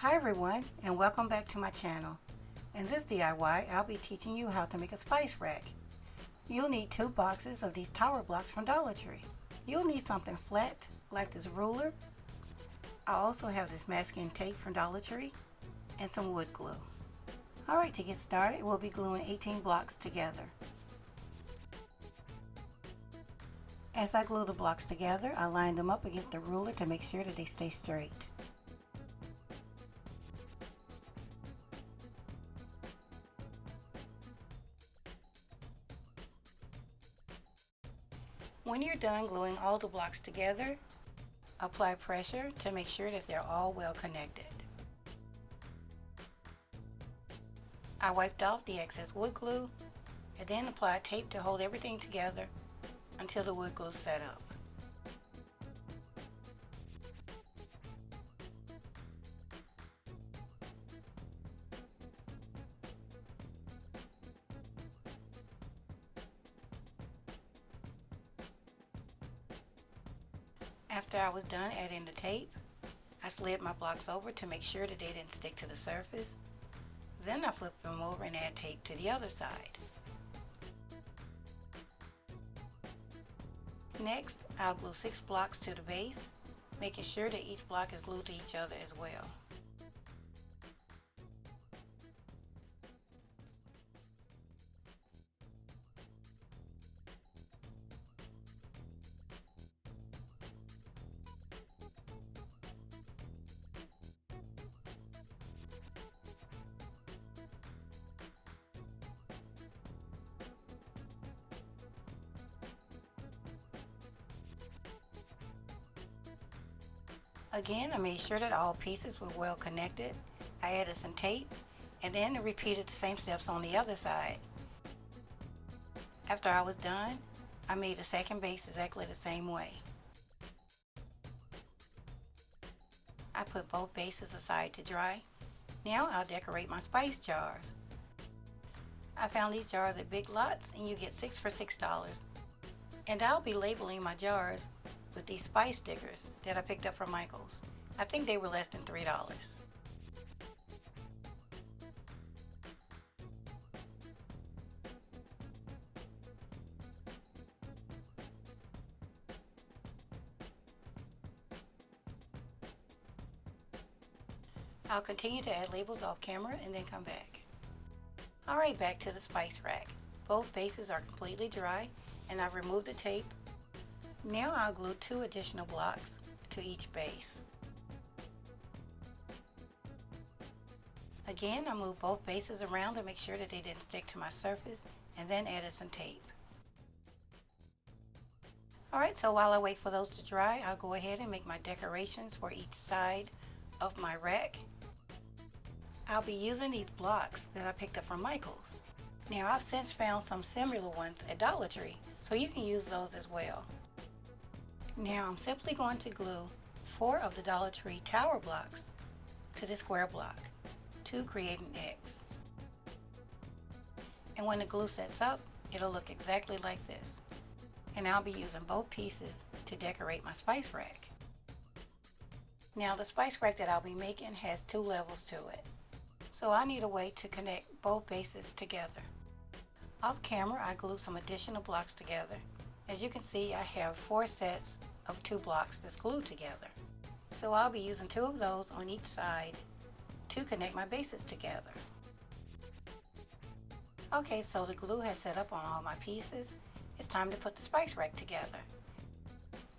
Hi everyone, and welcome back to my channel. In this DIY, I'll be teaching you how to make a spice rack. You'll need 2 boxes of these tower blocks from Dollar Tree. You'll need something flat, like this ruler. I also have this masking tape from Dollar Tree, and some wood glue. Alright, to get started, we'll be gluing 18 blocks together. As I glue the blocks together, I line them up against the ruler to make sure that they stay straight. When you're done gluing all the blocks together, apply pressure to make sure that they're all well connected. I wiped off the excess wood glue and then applied tape to hold everything together until the wood glue set up. After I was done adding the tape, I slid my blocks over to make sure that they didn't stick to the surface. Then I flipped them over and add tape to the other side. Next, I'll glue 6 blocks to the base, making sure that each block is glued to each other as well. Again, I made sure that all pieces were well connected. I added some tape and then repeated the same steps on the other side. After I was done, I made the second base exactly the same way. I put both bases aside to dry. Now I'll decorate my spice jars. I found these jars at Big Lots and you get 6 for $6. And I'll be labeling my jars with these spice stickers that I picked up from Michael's. I think they were less than $3. I'll continue to add labels off camera and then come back. Alright, back to the spice rack. Both bases are completely dry and I've removed the tape. Now I'll glue 2 additional blocks to each base. Again, I moved both bases around to make sure that they didn't stick to my surface and then added some tape. Alright, so while I wait for those to dry, I'll go ahead and make my decorations for each side of my rack. I'll be using these blocks that I picked up from Michael's. Now I've since found some similar ones at Dollar Tree, so you can use those as well. Now I'm simply going to glue 4 of the Dollar Tree tower blocks to this square block to create an X. And when the glue sets up, it'll look exactly like this. And I'll be using both pieces to decorate my spice rack. Now the spice rack that I'll be making has 2 levels to it. So I need a way to connect both bases together. Off camera, I glued some additional blocks together. As you can see, I have 4 sets of 2 blocks that's glued together. So I'll be using 2 of those on each side to connect my bases together. Okay, so the glue has set up on all my pieces. It's time to put the spice rack together.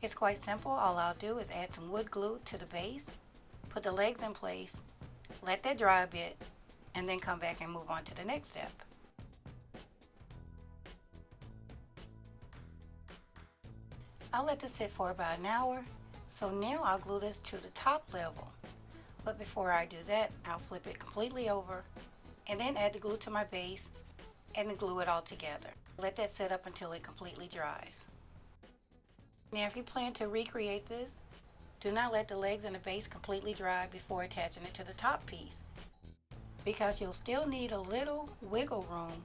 It's quite simple. All I'll do is add some wood glue to the base, put the legs in place, let that dry a bit, and then come back and move on to the next step. I'll let this sit for about an hour. So now I'll glue this to the top level. But before I do that, I'll flip it completely over and then add the glue to my base and then glue it all together. Let that sit up until it completely dries. Now if you plan to recreate this, do not let the legs and the base completely dry before attaching it to the top piece, because you'll still need a little wiggle room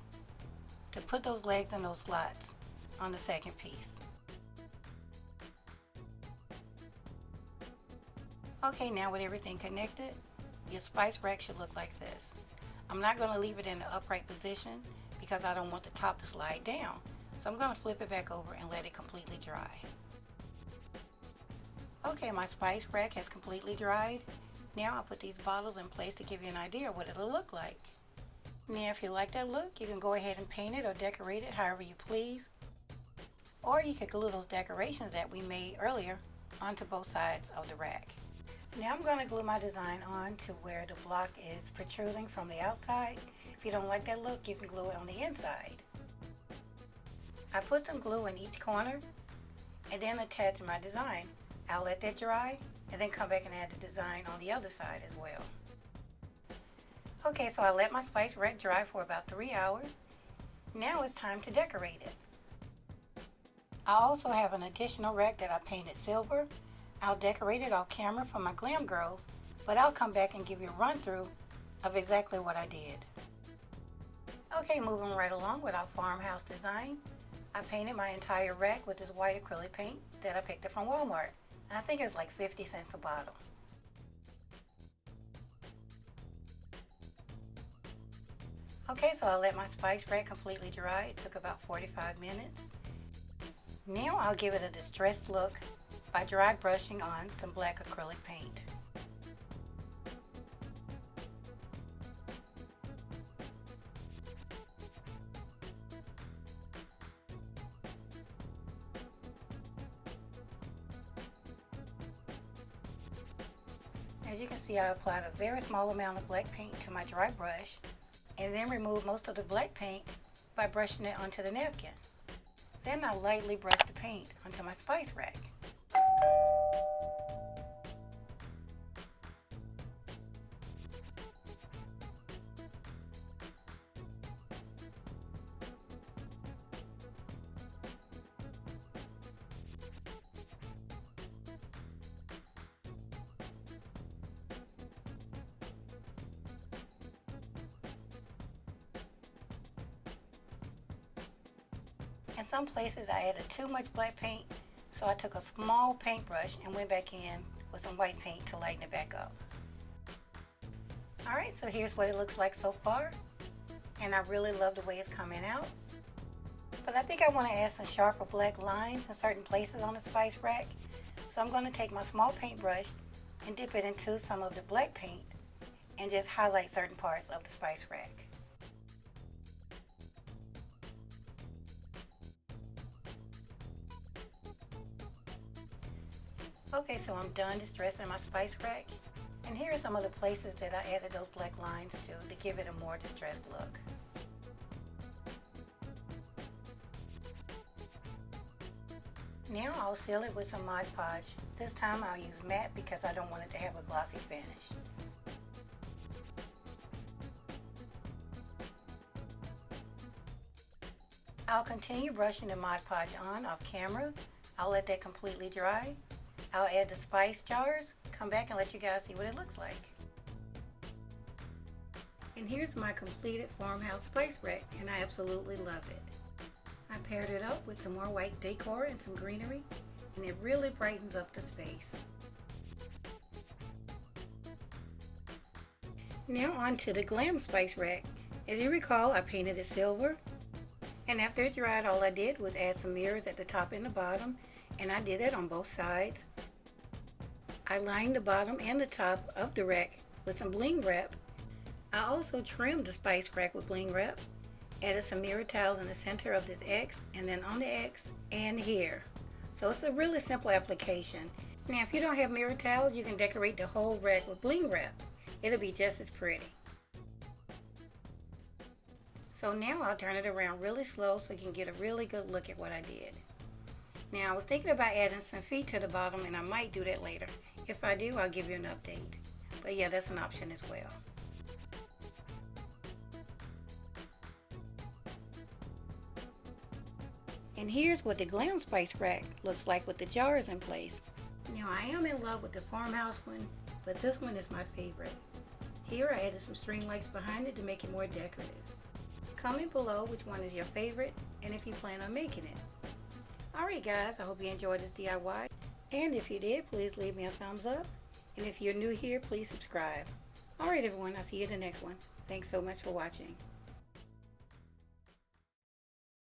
to put those legs in those slots on the second piece. Okay, now with everything connected, your spice rack should look like this. I'm not going to leave it in the upright position because I don't want the top to slide down. So I'm going to flip it back over and let it completely dry. Okay, my spice rack has completely dried. Now I'll put these bottles in place to give you an idea of what it'll look like. Now if you like that look, you can go ahead and paint it or decorate it however you please. Or you could glue those decorations that we made earlier onto both sides of the rack. Now I'm going to glue my design on to where the block is protruding from the outside. If you don't like that look, you can glue it on the inside. I put some glue in each corner and then attach my design. I'll let that dry and then come back and add the design on the other side as well. Okay, so I let my spice rack dry for about 3 hours. Now it's time to decorate it. I also have an additional rack that I painted silver. I'll decorate it off camera for my glam girls, but I'll come back and give you a run through of exactly what I did. Okay, moving right along with our farmhouse design. I painted my entire rack with this white acrylic paint that I picked up from Walmart. I think it's like 50 cents a bottle. Okay, so I let my spice rack completely dry. It took about 45 minutes. Now I'll give it a distressed look by dry brushing on some black acrylic paint. As you can see, I applied a very small amount of black paint to my dry brush and then removed most of the black paint by brushing it onto the napkin. Then I lightly brushed the paint onto my spice rack. In some places I added too much black paint, so I took a small paintbrush and went back in with some white paint to lighten it back up. Alright, so here's what it looks like so far, and I really love the way it's coming out. But I think I want to add some sharper black lines in certain places on the spice rack, so I'm going to take my small paintbrush and dip it into some of the black paint and just highlight certain parts of the spice rack. Okay, so I'm done distressing my spice rack, and here are some of the places that I added those black lines to give it a more distressed look. Now I'll seal it with some Mod Podge. This time I'll use matte because I don't want it to have a glossy finish. I'll continue brushing the Mod Podge on off camera. I'll let that completely dry. I'll add the spice jars, come back and let you guys see what it looks like. And here's my completed farmhouse spice rack, and I absolutely love it. I paired it up with some more white decor and some greenery, and it really brightens up the space. Now on to the glam spice rack. As you recall, I painted it silver, and after it dried, all I did was add some mirrors at the top and the bottom, and I did it on both sides. I lined the bottom and the top of the rack with some bling wrap. I also trimmed the spice rack with bling wrap, added some mirror tiles in the center of this X, and then on the X and here. So it's a really simple application. Now if you don't have mirror tiles, you can decorate the whole rack with bling wrap. It'll be just as pretty. So now I'll turn it around really slow so you can get a really good look at what I did. Now I was thinking about adding some feet to the bottom, and I might do that later. If I do, I'll give you an update. But yeah, that's an option as well. And here's what the glam spice rack looks like with the jars in place. Now I am in love with the farmhouse one, but this one is my favorite. Here I added some string lights behind it to make it more decorative. Comment below which one is your favorite and if you plan on making it. Alright guys, I hope you enjoyed this DIY, and if you did, please leave me a thumbs up, and if you're new here, please subscribe. Alright everyone, I'll see you in the next one. Thanks so much for watching.